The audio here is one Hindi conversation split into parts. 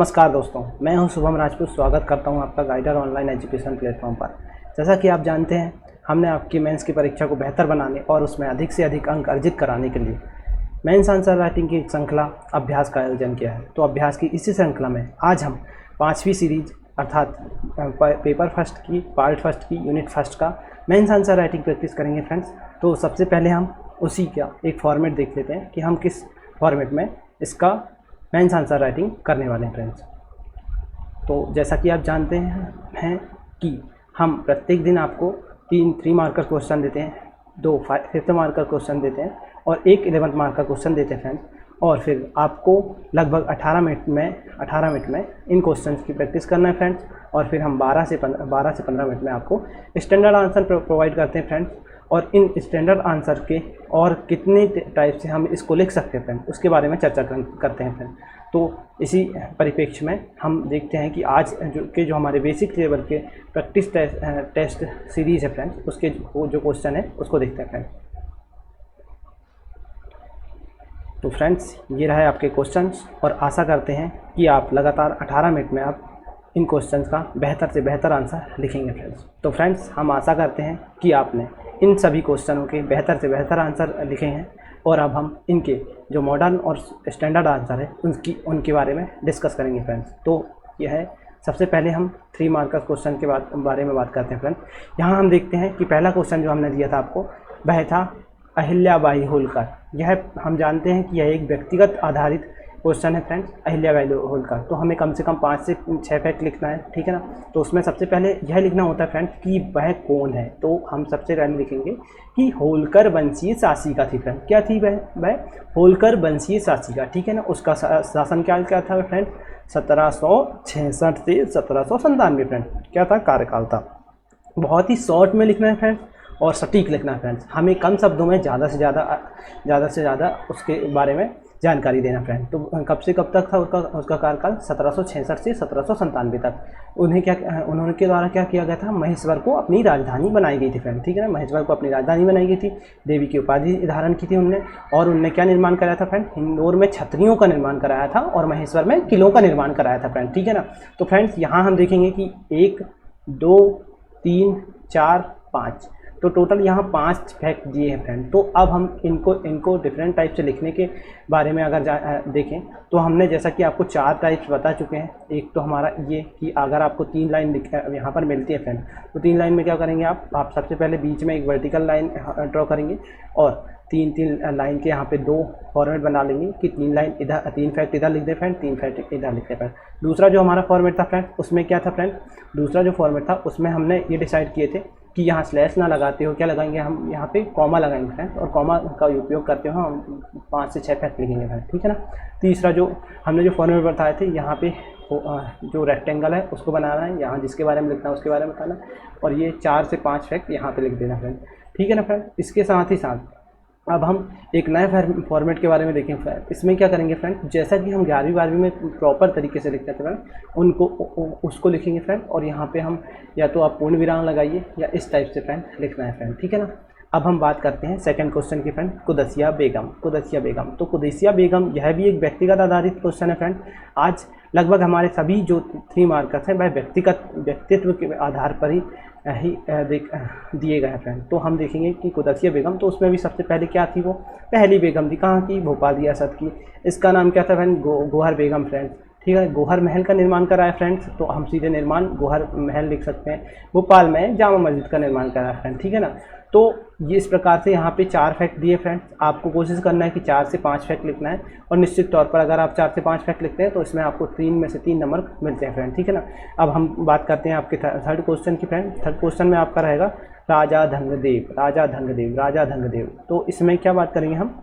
नमस्कार दोस्तों, मैं हूं शुभम राजपूत। स्वागत करता हूं आपका गाइडर ऑनलाइन एजुकेशन प्लेटफॉर्म पर। जैसा कि आप जानते हैं, हमने आपकी मेंस की परीक्षा को बेहतर बनाने और उसमें अधिक से अधिक अंक अर्जित कराने के लिए मेंस आंसर राइटिंग की एक श्रृंखला अभ्यास का आयोजन किया है। तो अभ्यास की इसी श्रृंखला में आज हम 5वीं सीरीज अर्थात पेपर फर्स्ट की, पार्ट फर्स्ट की, यूनिट फर्स्ट का मेंस आंसर राइटिंग प्रैक्टिस करेंगे फ्रेंड्स। तो सबसे पहले हम उसी का एक फॉर्मेट देख लेते हैं कि हम किस फॉर्मेट में इसका मेंस आंसर राइटिंग करने वाले हैं फ्रेंड्स। तो जैसा कि आप जानते हैं कि हम प्रत्येक दिन आपको 3 मार्कर क्वेश्चन देते हैं, 2 5th मार्कर क्वेश्चन देते हैं और 1 11th मार्कर क्वेश्चन देते हैं फ्रेंड्स। और फिर आपको लगभग 18 मिनट में इन क्वेश्चंस की प्रैक्टिस करना है फ्रेंड्स। और फिर हम 12 से 15 मिनट में आपको स्टैंडर्ड आंसर प्रोवाइड करते हैं फ्रेंड्स। और इन स्टैंडर्ड आंसर के और कितने टाइप से हम इसको लिख सकते हैं फ्रेंड, उसके बारे में चर्चा करते हैं फ्रेंड। तो इसी परिप्रेक्ष्य में हम देखते हैं कि आज जो हमारे बेसिक लेवल के प्रैक्टिस टेस्ट सीरीज़ है फ्रेंड्स, उसके जो क्वेश्चन है उसको देखते हैं फ्रेंड। तो फ्रेंड्स, ये रहे आपके क्वेश्चंस और आशा करते हैं कि आप लगातार 18 मिनट में आप इन क्वेश्चंस का बेहतर से बेहतर आंसर लिखेंगे फ्रेंड्स। तो फ्रेंड्स, हम आशा करते हैं कि आपने इन सभी क्वेश्चनों के बेहतर से बेहतर आंसर लिखे हैं और अब हम इनके जो मॉडर्न और स्टैंडर्ड आंसर है उनके बारे में डिस्कस करेंगे फ्रेंड्स। तो यह है, सबसे पहले हम 3 मार्कर क्वेश्चन के बारे में बात करते हैं फ्रेंड्स। यहाँ हम देखते हैं कि पहला क्वेश्चन जो हमने दिया था आपको, वह था अहिल्याबाई होलकर। यह हम जानते हैं कि यह एक व्यक्तिगत आधारित क्वेश्चन है फ्रेंड्स, अहिल्याबाई होलकर। तो हमें कम से कम 5 से 6 फैक्ट लिखना है, ठीक है ना। तो उसमें सबसे पहले यह लिखना होता है फ्रेंड्स कि वह कौन है। तो हम सबसे पहले लिखेंगे कि होलकर वंशीय शासिका थी फ्रेंड। क्या थी वह होलकर वंशीय शासिका, ठीक है ना। उसका शासनकाल क्या था फ्रेंड, 1766 से 1797 फ्रेंड। क्या था, कार्यकाल था। बहुत ही शॉर्ट में लिखना है फ्रेंड्स और सटीक लिखना है फ्रेंड्स। हमें कम शब्दों में ज़्यादा से ज़्यादा उसके बारे में जानकारी देना फ्रेंड। तो कब से कब तक था उसका कार्यकाल, 1766 से 1797 तक। उन्होंने के द्वारा क्या किया गया था, महेश्वर को अपनी राजधानी बनाई गई थी फ्रेंड, ठीक है ना। महेश्वर को अपनी राजधानी बनाई गई थी, देवी की उपाधि धारण की थी उनने। और उनने क्या निर्माण कराया था फ्रेंड, इंदौर में छतरियों का निर्माण कराया था और महेश्वर में किलों का निर्माण कराया था फ्रेंड, ठीक है ना। तो फ्रेंड्स, यहाँ हम देखेंगे कि 1 2 3 4 5, तो टोटल यहाँ 5 फैक्ट दिए हैं फ्रेंड। तो अब हम इनको डिफरेंट टाइप से लिखने के बारे में अगर देखें तो हमने जैसा कि आपको 4 टाइप्स बता चुके हैं। एक तो हमारा ये कि अगर आपको 3 लाइन यहाँ पर मिलती है फ्रेंड, तो 3 लाइन में क्या करेंगे आप सबसे पहले बीच में एक वर्टिकल लाइन ड्रॉ करेंगे और 3 लाइन के यहाँ पे 2 फॉर्मेट बना लेंगे कि 3 लाइन इधर, 3 फैक्ट इधर लिख दे फ्रेंड, 3 फैक्ट इधर लिख दे फ्रेंड। दूसरा जो हमारा फॉर्मेट था फ्रेंड, उसमें क्या था फ्रेंड, दूसरा जो फॉर्मेट था उसमें हमने ये डिसाइड किए थे कि यहाँ स्लैश ना लगाते हो, क्या लगाएंगे हम यहाँ पे कॉमा लगाएंगे फ्रेंड। और कॉमा का उपयोग करते हुए हम 5 से 6 फैक्ट लिखेंगे फ्रेंड, ठीक है ना। तीसरा जो हमने जो फॉर्मेट बताए थे, यहाँ पे जो रेक्टेंगल है उसको बनाना है, यहाँ जिसके बारे में लिखना है उसके बारे में बताना, और ये 4 से 5 फैक्ट यहाँ पे लिख देना फ्रेंड, ठीक है ना फ्रेंड। इसके साथ ही साथ अब हम एक नए फॉर्मेट के बारे में देखें फ्रेंड। इसमें क्या करेंगे फ्रेंड, जैसा कि हम 11वीं 12वीं में प्रॉपर तरीके से लिखते थे फ्रेंड, उसको लिखेंगे फ्रेंड। और यहाँ पे हम या तो आप पूर्ण विराम लगाइए या इस टाइप से फ्रेंड लिखना है फ्रेंड, ठीक है ना। अब हम बात करते हैं सेकंड क्वेश्चन की फ्रेंड, कुदसिया बेगम। तो कुदसिया बेगम यह भी एक व्यक्तिगत आधारित क्वेश्चन है फ्रेंड। आज लगभग हमारे सभी जो 3 मार्कर्स हैं वह व्यक्तित्व के आधार पर ही दिए गए हैं फ्रेंड। तो हम देखेंगे कि कुदसिया बेगम, तो उसमें भी सबसे पहले क्या थी, वो पहली बेगम थी। कहाँ की, भोपाल रियासत की। इसका नाम क्या था फ्रेंड, गौहर बेगम फ्रेंड, ठीक है। गौहर महल का निर्माण कराया फ्रेंड्स, तो हम सीधे निर्माण गौहर महल लिख सकते हैं। भोपाल में जामा मस्जिद का निर्माण कराया फ्रेंड, ठीक है ना। तो ये इस प्रकार से यहाँ पे 4 फैक्ट दिए फ्रेंड्स। आपको कोशिश करना है कि 4 से 5 फैक्ट लिखना है और निश्चित तौर पर अगर आप 4 से 5 फैक्ट लिखते हैं तो इसमें आपको 3 में से 3 नंबर मिलते हैं फ्रेंड, ठीक है ना। अब हम बात करते हैं आपके थर्ड क्वेश्चन की फ्रेंड। थर्ड क्वेश्चन में आपका रहेगा राजा धंगदेव। तो इसमें क्या बात करेंगे हम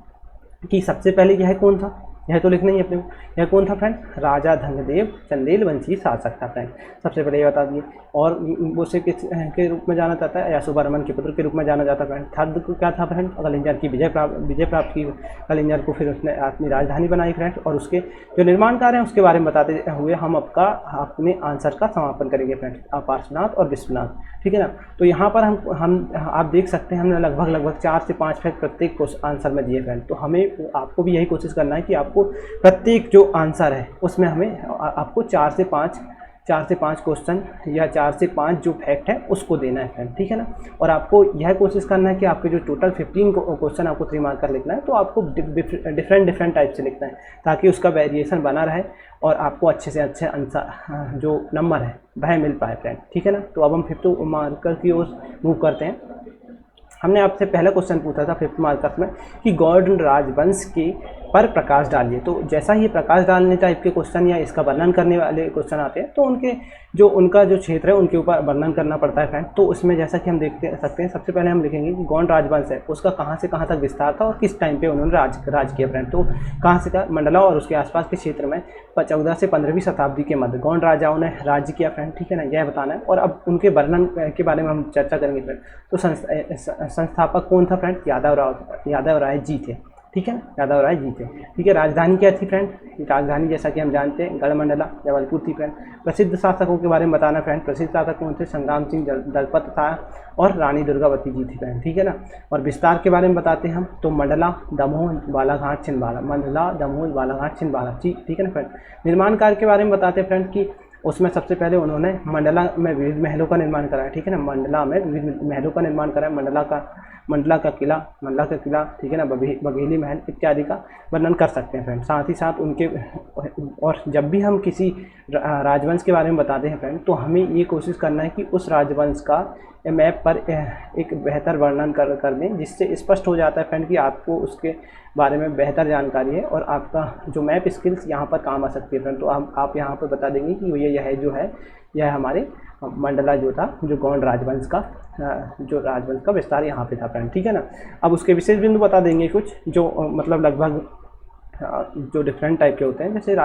कि सबसे पहले यह कौन था, यह तो लिखना ही अपने को। यह कौन था फ्रेंड, राजा धंगदेव चंदेल वंशी शासक था फ्रेंड, सबसे पहले ये बता दिए। और उसे किस के रूप में जाना जाता है, यशोवर्मन के पुत्र के रूप में जाना जाता है फ्रेंड। थर्ड को क्या था फ्रेंड, कलिंजर की विजय प्राप्त की कलिंजर को, फिर उसने अपनी राजधानी बनाई फ्रेंड। और उसके जो निर्माण कार्य हैं उसके बारे में बताते हुए हम अपने आंसर का समापन करेंगे फ्रेंड, पार्श्वनाथ और विश्वनाथ, ठीक है ना। तो यहाँ पर हम आप देख सकते हैं हमने लगभग 4 से 5 फैक्ट प्रत्येक आंसर में दिए फ्रेंड। तो हमें आपको भी यही कोशिश करना है कि आपको आपको प्रत्येक जो आंसर है उसमें हमें आपको 4 से 5 क्वेश्चन या 4 से 5 जो फैक्ट है उसको देना है फ्रेंड, ठीक है ना। और आपको यह कोशिश करना है कि आपके जो टोटल 15 क्वेश्चन आपको 3 मार्क का लिखना है, तो आपको डिफरेंट टाइप से लिखना है ताकि उसका वेरिएशन बना रहे और आपको अच्छे से अच्छे आंसर जो नंबर है वह मिल पाए फ्रेंड, ठीक है ना। तो अब हम 5th मार्कर की ओर मूव करते हैं। हमने आपसे पहला क्वेश्चन पूछा था 5th मार्कर में कि गौड़ राजवंश के पर प्रकाश डालिए। तो जैसा ही प्रकाश डालने टाइप के क्वेश्चन या इसका वर्णन करने वाले क्वेश्चन आते हैं तो उनका जो क्षेत्र है उनके ऊपर वर्णन करना पड़ता है फ्रेंड। तो उसमें जैसा कि हम देख सकते हैं, सबसे पहले हम लिखेंगे कि गौड़ राजवंश है उसका कहाँ से कहाँ तक विस्तार था और किस टाइम पे उन्होंने राज किया फ्रेंड। तो कहाँ से कहाँ, मंडला और उसके आसपास के क्षेत्र में 14 से 15वीं शताब्दी के मध्य गौड़ राजाओं ने राज्य किया फ्रेंड, ठीक है ना, यह बताना है। और अब उनके वर्णन के बारे में हम चर्चा करेंगे फ्रेंड। तो संस्थापक कौन था फ्रेंड? यादव राय जी थे, ठीक है ना, यादव राय जी थे, ठीक है। राजधानी क्या थी फ्रेंड? राजधानी जैसा कि हम जानते हैं गढ़मंडला जबलपुर थी फ्रेंड। प्रसिद्ध शासकों के बारे में बताना फ्रेंड। प्रसिद्ध शासक कौन थे? संग्राम सिंह दलपत था और रानी दुर्गावती जी थी फ्रेंड, ठीक है ना। और विस्तार के बारे में बताते हैं हम, तो मंडला, दमोह, बालाघाट, छिंदवाड़ा, मंडला, दमोह, बालाघाट, छिंदवाड़ा, ठीक है ना फ्रेंड। निर्माण कार्य के बारे में बताते हैं फ्रेंड कि उसमें सबसे पहले उन्होंने मंडला में विविध महलों का निर्माण कराया, ठीक है ना। मंडला में विविध महलों का निर्माण कराया। मंडला का किला, ठीक है ना, बघेली महल इत्यादि का वर्णन कर सकते हैं फ्रेंड। साथ ही साथ उनके, और जब भी हम किसी राजवंश के बारे में बताते हैं फ्रेंड तो हमें ये कोशिश करना है कि उस राजवंश का मैप पर एक बेहतर वर्णन कर दें, जिससे स्पष्ट हो जाता है फ्रेंड कि आपको उसके बारे में बेहतर जानकारी है और आपका जो मैप स्किल्स यहाँ पर काम आ सकती है फ्रेंड। तो आप यहाँ पर बता देंगे कि यह जो है यह हमारे मंडला जो था, जो गौड़ राजवंश का विस्तार यहाँ पे था फ्रेंड, ठीक है ना। अब उसके विशेष बिंदु बता देंगे कुछ जो मतलब लगभग जो डिफरेंट टाइप के होते हैं। जैसे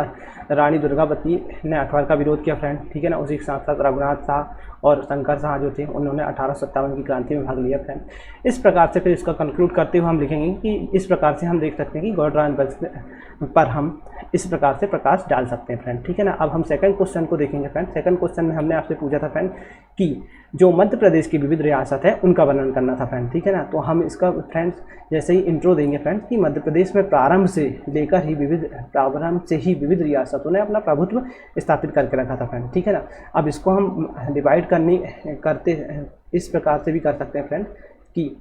रानी दुर्गावती ने अकबर का विरोध किया फ्रेंड, ठीक है ना। उसी के साथ साथ रघुनाथ शाह और शंकर शाह जो थे उन्होंने 1857 की क्रांति में भाग लिया फ्रेंड। इस प्रकार से फिर इसका कंक्लूड करते हुए हम लिखेंगे कि इस प्रकार से हम देख सकते हैं कि गौड़ राजवंश पर हम इस प्रकार से प्रकाश डाल सकते हैं फ्रेंड, ठीक है ना। अब हम सेकंड क्वेश्चन को देखेंगे फ्रेंड। सेकंड क्वेश्चन में हमने आपसे पूछा था फ्रेंड कि जो मध्य प्रदेश की विविध रियासत है उनका वर्णन करना था फ्रेंड, ठीक है ना। तो हम इसका फ्रेंड्स जैसे ही इंट्रो देंगे फ्रेंड्स कि मध्य प्रदेश में प्रारंभ से ही विविध रियासतों ने अपना प्रभुत्व स्थापित करके रखा था फ्रेंड, ठीक है ना। अब इसको हम डिवाइड करते इस प्रकार से भी कर सकते हैं फ्रेंड कि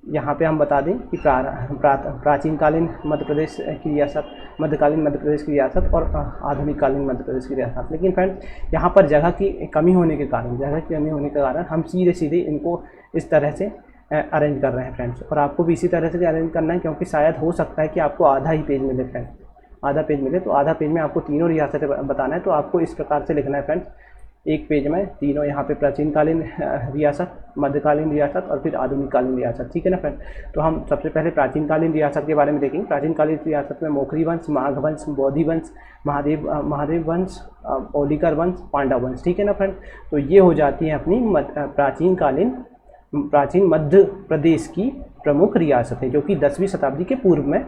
यहाँ पे हम बता दें कि प्राचीनकालीन मध्य प्रदेश की रियासत, मध्यकालीन मध्य प्रदेश की रियासत और आधुनिक कालीन मध्य प्रदेश की रियासत। लेकिन फ्रेंड यहाँ पर जगह की कमी होने के कारण हम सीधे इनको इस तरह से अरेंज कर रहे हैं फ्रेंड्स। और आपको भी इसी तरह से अरेंज करना है, क्योंकि शायद हो सकता है कि आपको आधा ही पेज मिले फ्रेंड, आधा पेज मिले। तो आधा पेज में आपको तीनों रियासतें बताना है। तो आपको इस प्रकार से लिखना है फ्रेंड्स, एक पेज में तीनों, यहाँ पे प्राचीनकालीन रियासत, मध्यकालीन रियासत और फिर आधुनिककालीन रियासत, ठीक है ना फ्रेंड। तो हम सबसे पहले प्राचीनकालीन रियासत के बारे में देखेंगे। प्राचीनकालीन रियासत में मोखरी वंश, माघ वंश, बोधि वंश, महादेव वंश, ओलिकर वंश, पांडव वंश, ठीक है ना फ्रेंड। तो ये हो जाती है अपनी प्राचीन मध्य प्रदेश की प्रमुख रियासतें, जो कि 10वीं शताब्दी के पूर्व में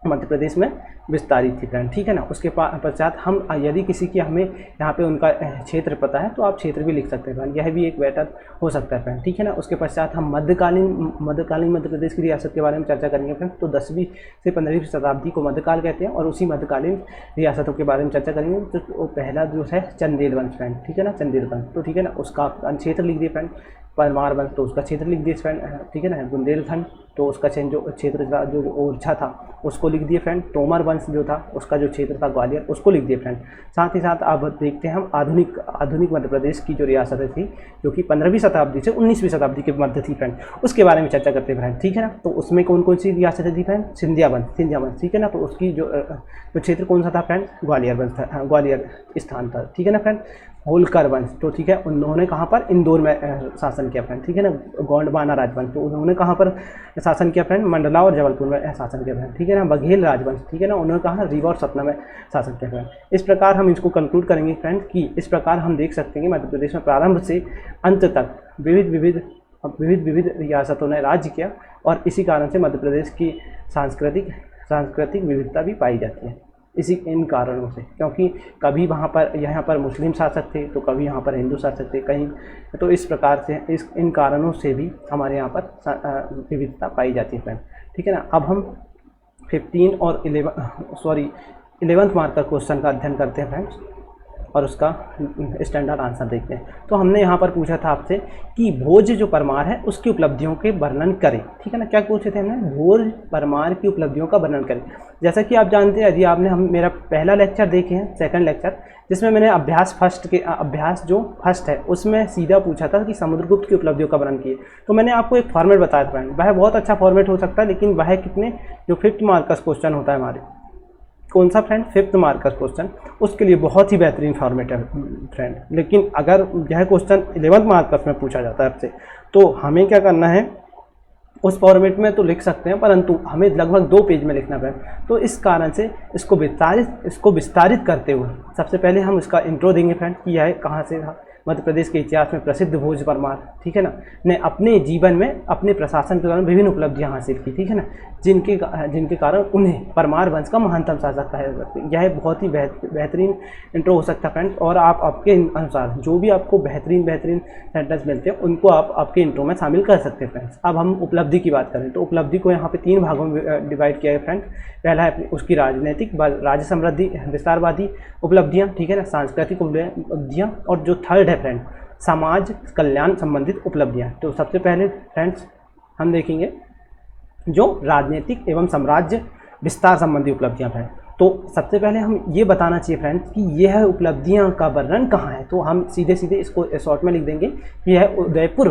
मध्य प्रदेश में विस्तारित थी फ्रेंड, ठीक है ना। उसके पश्चात हम यदि किसी की हमें यहाँ पे उनका क्षेत्र पता है तो आप क्षेत्र भी लिख सकते हैं फ्रेंड, यह भी एक बेटर हो सकता है फ्रेंड, ठीक है ना। उसके पश्चात हम मध्यकालीन मध्य प्रदेश की रियासत के बारे में चर्चा करेंगे फ्रेंड। तो 10वीं से 15वीं शताब्दी को मध्यकाल कहते हैं और उसी मध्यकालीन रियासतों के बारे में चर्चा करेंगे। तो पहला जो है चंदेल वंश फ्रेंड, ठीक है ना, चंदेल वंश, तो ठीक है ना, उसका क्षेत्र लिख दिए फ्रेंड। परमार वंश, तो उसका क्षेत्र लिख दिए फ्रेंड, ठीक है ना। बुंदेलखंड, तो उसका जो क्षेत्र था, जो ओरछा था उसको लिख दिए फ्रेंड। तोमर वंश जो था उसका जो क्षेत्र था ग्वालियर, उसको लिख दिए फ्रेंड। साथ ही साथ अब देखते हैं हम आधुनिक मध्य प्रदेश की जो रियासतें थी, जो कि 15वीं शताब्दी से 19वीं शताब्दी के मध्य थी फ्रेंड, उसके बारे में चर्चा करते हैं फ्रेंड, ठीक है ना। तो उसमें कौन कौन सी रियासतें थी फ्रेंड? सिंधिया वंश, ठीक है ना। तो उसकी जो क्षेत्र कौन सा था फ्रेंड? ग्वालियर वंश था, ग्वालियर स्थान था, ठीक है ना फ्रेंड। होलकर वंश, तो ठीक है, उन्होंने कहाँ पर? इंदौर में शासन किया फ्रेंड, ठीक है ना। गोंडवाना राजवंश, तो उन्होंने कहाँ पर शासन किया फ्रेंड? मंडला और जबलपुर में शासन किया फ्रेंड, ठीक है ना। बघेल राजवंश, ठीक है ना, उन्होंने कहाँ? रीवा और सतना में शासन किया फ्रेंड। इस प्रकार हम इसको कंक्लूड करेंगे फ्रेंड कि इस प्रकार हम देख सकते हैं कि मध्य प्रदेश में प्रारंभ से अंत तक विविध रियासतों ने राज्य किया और इसी कारण से मध्य प्रदेश की सांस्कृतिक विविधता भी पाई जाती है इन कारणों से, क्योंकि कभी यहाँ पर मुस्लिम शासक थे तो कभी यहाँ पर हिंदू शासक थे कहीं, तो इस प्रकार से इन कारणों से भी हमारे यहाँ पर विविधता पाई जाती है फ्रेंड, ठीक है ना। अब हम 15 और 11th मार्क का क्वेश्चन का अध्ययन करते हैं फ्रेंड्स और उसका स्टैंडर्ड आंसर देखते हैं। तो हमने यहाँ पर पूछा था आपसे कि भोज जो परमार है उसकी उपलब्धियों के वर्णन करें, ठीक है ना। क्या पूछे थे हमने? भोज परमार की उपलब्धियों का वर्णन करें। जैसा कि आप जानते हैं, यदि आपने मेरा पहला लेक्चर देखे हैं, सेकंड लेक्चर, जिसमें मैंने अभ्यास जो फर्स्ट है उसमें सीधा पूछा था कि समुद्रगुप्त की उपलब्धियों का वर्णन किए। तो मैंने आपको एक फॉर्मेट बताया था फ्रेंड, वह बहुत अच्छा फॉर्मेट हो सकता है, लेकिन वह कितने जो 5th मार्क का क्वेश्चन होता है हमारे, कौन सा फ्रेंड? 5th मार्क का क्वेश्चन, उसके लिए बहुत ही बेहतरीन फॉर्मेट है फ्रेंड। लेकिन अगर यह क्वेश्चन 11th मार्क का में पूछा जाता है आपसे, तो हमें क्या करना है, उस फॉर्मेट में तो लिख सकते हैं परंतु हमें लगभग 2 पेज में लिखना है। तो इस कारण से इसको विस्तारित करते हुए सबसे पहले हम इसका इंट्रो देंगे फ्रेंड कि यह कहाँ से था। मध्य प्रदेश के इतिहास में प्रसिद्ध भोज परमार, ठीक है ना, ने अपने जीवन में अपने प्रशासन के दौरान विभिन्न उपलब्धियां हासिल की, ठीक है ना, जिनके कारण उन्हें परमार वंश का महानतम शासक कहा जा सकता है। यह बहुत ही बेहतरीन इंट्रो हो सकता है फ्रेंड्स। और आप आपके अनुसार जो भी आपको बेहतरीन सेंटेंस मिलते हैं उनको आप आपके इंट्रो में शामिल कर सकते हैं फ्रेंड्स। अब हम उपलब्धि की बात करें तो उपलब्धि को यहाँ पे 3 भागों में डिवाइड किया है फ्रेंड। पहला है उसकी राजनीतिक, राज्य समृद्धि, विस्तारवादी उपलब्धियाँ, ठीक है ना, सांस्कृतिक उपलब्धियाँ, और जो थर्ड है फ्रेंड समाज कल्याण संबंधित उपलब्धियाँ। तो सबसे पहले फ्रेंड्स हम देखेंगे जो राजनीतिक एवं साम्राज्य विस्तार संबंधी उपलब्धियाँ हैं। तो सबसे पहले हम ये बताना चाहिए फ्रेंड्स कि यह उपलब्धियाँ का वर्णन कहाँ है। तो हम सीधे इसको शॉर्ट में लिख देंगे कि यह उदयपुर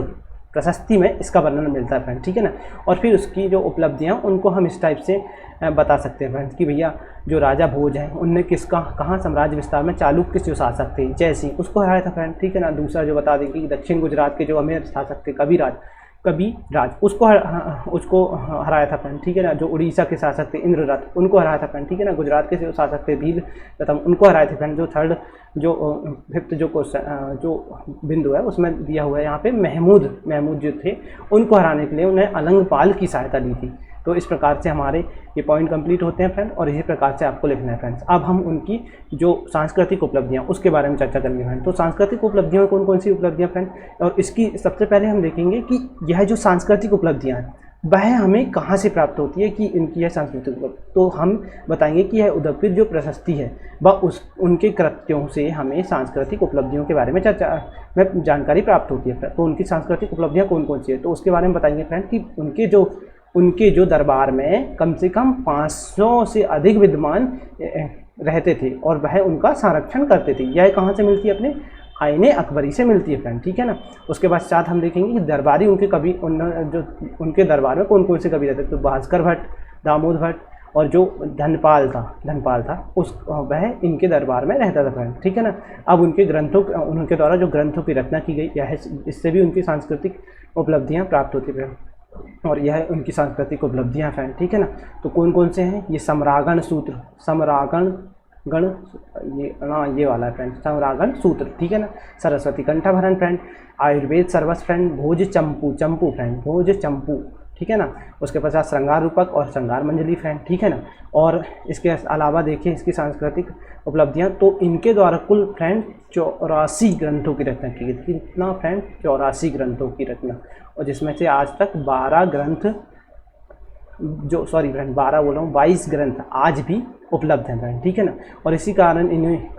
प्रशस्ति में इसका वर्णन मिलता है फ्रेंड, ठीक है ना। और फिर उसकी जो उपलब्धियाँ उनको हम इस टाइप से बता सकते हैं फ्रेंड्स कि भैया जो राजा भोज हैं उनने कहाँ साम्राज्य विस्तार में चालुक्य जो शासक थे जयसिंह उसको हराया था फ्रेंड, ठीक है ना। दूसरा जो बता देंगे कि दक्षिण गुजरात के जो अमेर शासक थे कविराज उसको हराया था फ्रेंड, ठीक है ना। जो उड़ीसा के शासक थे इंद्ररथ उनको हराया था फ्रेंड, ठीक है ना। गुजरात के जो शासक थे भील प्रथम उनको हराए थे फ्रेंड। जो थर्ड जो 5th जो क्वेश्चन जो बिंदु है उसमें दिया हुआ है यहाँ पे महमूद जो थे उनको हराने के लिए उन्हें अलंगपाल की सहायता ली थी। तो इस प्रकार से हमारे ये पॉइंट कंप्लीट होते हैं फ्रेंड, और इसी प्रकार से आपको लिखना है फ्रेंड्स। अब हम उनकी जो सांस्कृतिक उपलब्धियाँ उसके बारे में चर्चा करेंगे फ्रेंड। तो सांस्कृतिक उपलब्धियों में कौन कौन सी उपलब्धियाँ फ्रेंड, और इसकी सबसे पहले हम देखेंगे कि यह जो सांस्कृतिक उपलब्धियाँ हैं वह हमें कहाँ से प्राप्त होती है कि इनकी यह सांस्कृतिक उपलब्धि। तो हम बताएंगे कि यह उदयपुर जो प्रशस्ति है वह उनके कृत्यों से हमें सांस्कृतिक उपलब्धियों के बारे में जानकारी प्राप्त होती है। तो उनकी सांस्कृतिक उपलब्धियाँ कौन कौन सी है तो उसके बारे में बताएंगे फ्रेंड कि उनके जो दरबार में कम से कम 500 से अधिक विद्वान रहते थे और वह उनका संरक्षण करते थे। यह कहाँ से मिलती है? अपने आईने अकबरी से मिलती है फ्रेंड, ठीक है ना। उसके पश्चात हम देखेंगे कि दरबारी उनके दरबार में कौन कौन से कवि रहते थे। तो भास्कर भट्ट, दामोद भट्ट और जो धनपाल था वह इनके दरबार में रहता था फ्रेंड, ठीक है ना। अब उनके द्वारा जो ग्रंथों की रचना की गई यह इससे भी उनकी सांस्कृतिक उपलब्धियाँ प्राप्त होती है और यह उनकी सांस्कृतिक उपलब्धियाँ फ्रेंड, ठीक है ना। तो कौन कौन से हैं? ये सम्रागण ये वाला है फ्रेंड, सम्रागण सूत्र, ठीक है ना। सरस्वती कंठाभरण फ्रेंड, आयुर्वेद सर्वस्व फ्रेंड, भोज चंपू, ठीक है ना। उसके पश्चात श्रृंगार रूपक और श्रृंगार मंजली फ्रेंड, ठीक है ना। और इसके अलावा देखिए इसकी सांस्कृतिक उपलब्धियां, तो इनके द्वारा कुल फ्रेंड 84 ग्रंथों की रचना की गई। कितना फ्रेंड? 84 ग्रंथों की रचना, और जिसमें से आज तक 22 ग्रंथ आज भी उपलब्ध हैं फ्रेंड, ठीक है ना। और इसी कारण इन्हें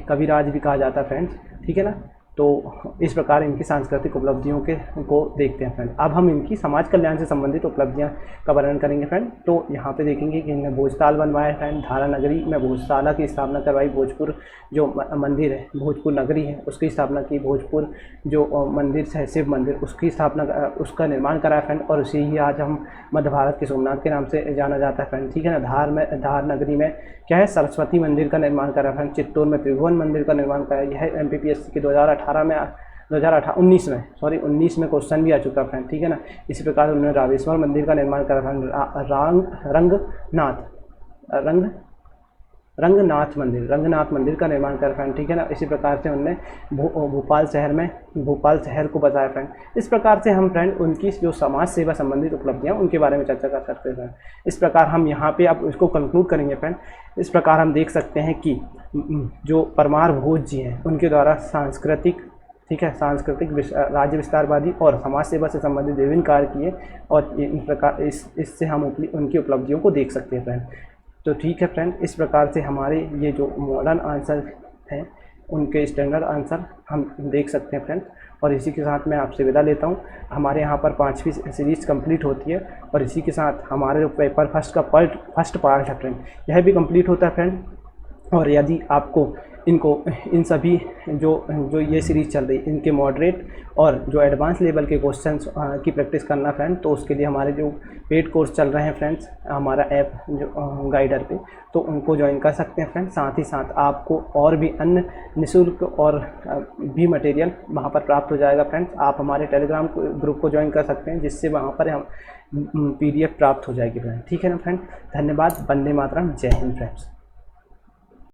कविराज भी कहा जाता है फ्रेंड्स, ठीक है ना। तो इस प्रकार इनकी सांस्कृतिक उपलब्धियों को देखते हैं फ्रेंड। अब हम इनकी समाज कल्याण से संबंधित उपलब्धियां का वर्णन करेंगे फ्रेंड। तो यहाँ पे देखेंगे कि इन्हें भोजताल बनवाया फ्रेंड, धारा नगरी में भोजशाला की स्थापना करवाई, भोजपुर जो मंदिर है भोजपुर नगरी है उसकी स्थापना की, भोजपुर जो मंदिर है शिव मंदिर उसकी स्थापना उसका निर्माण कराया फ्रेंड। और उसे ही आज हम मध्य भारत के सोमनाथ के नाम से जाना जाता है फ्रेंड, ठीक है ना। धार नगरी में क्या है? सरस्वती मंदिर का निर्माण करा फ्रेंड। चित्तौड़ में त्रिभुवन मंदिर का निर्माण करा। यह MPPSC के 2019 में क्वेश्चन भी आ चुका फ्रेंड, ठीक है ना। इसी प्रकार उन्होंने रामेश्वर मंदिर का निर्माण करा फ्रेंड, रंगनाथ मंदिर का निर्माण करा फ्रेंड, ठीक है ना। इसी प्रकार से उन्होंने भोपाल शहर को बचाया फ्रेंड। इस प्रकार से हम फ्रेंड उनकी जो समाज सेवा संबंधित उपलब्धियां उनके बारे में चर्चा कर सकते हैं। इस प्रकार हम यहाँ पे अब इसको कंक्लूड करेंगे फ्रेंड। इस प्रकार हम देख सकते हैं कि जो परमार भोज जी हैं उनके द्वारा सांस्कृतिक ठीक है। सांस्कृतिक राज्य विस्तारवादी और समाज सेवा से संबंधित विभिन्न कार्य किए और इन प्रकार इससे हम उनकी उपलब्धियों को देख सकते हैं फ्रेंड। तो ठीक है फ्रेंड, इस प्रकार से हमारे ये जो मॉडर्न आंसर हैं उनके स्टैंडर्ड आंसर हम देख सकते हैं फ्रेंड। और इसी के साथ मैं आपसे विदा लेता हूँ। हमारे यहाँ पर 5वीं सीरीज़ कंप्लीट होती है और इसी के साथ हमारे जो पेपर फर्स्ट का फर्स्ट पार्ट है फ्रेंड, यह भी कंप्लीट होता है फ्रेंड। और यदि आपको इन सभी जो ये सीरीज़ चल रही है इनके मॉडरेट और जो एडवांस लेवल के क्वेश्चंस की प्रैक्टिस करना फ्रेंड, तो उसके लिए हमारे जो पेड कोर्स चल रहे हैं फ्रेंड्स हमारा ऐप जो गाइडर पे, तो उनको ज्वाइन कर सकते हैं फ्रेंड। साथ ही साथ आपको और भी अन्य निःशुल्क और भी मटेरियल वहाँ पर प्राप्त हो जाएगा फ्रेंड्स। आप हमारे टेलीग्राम ग्रुप को ज्वाइन कर सकते हैं, जिससे वहाँ पर हम PDF प्राप्त हो जाएगी फ्रेंड। ठीक है ना फ्रेंड, धन्यवाद। वंदे मातरम, जय हिंद फ्रेंड्स।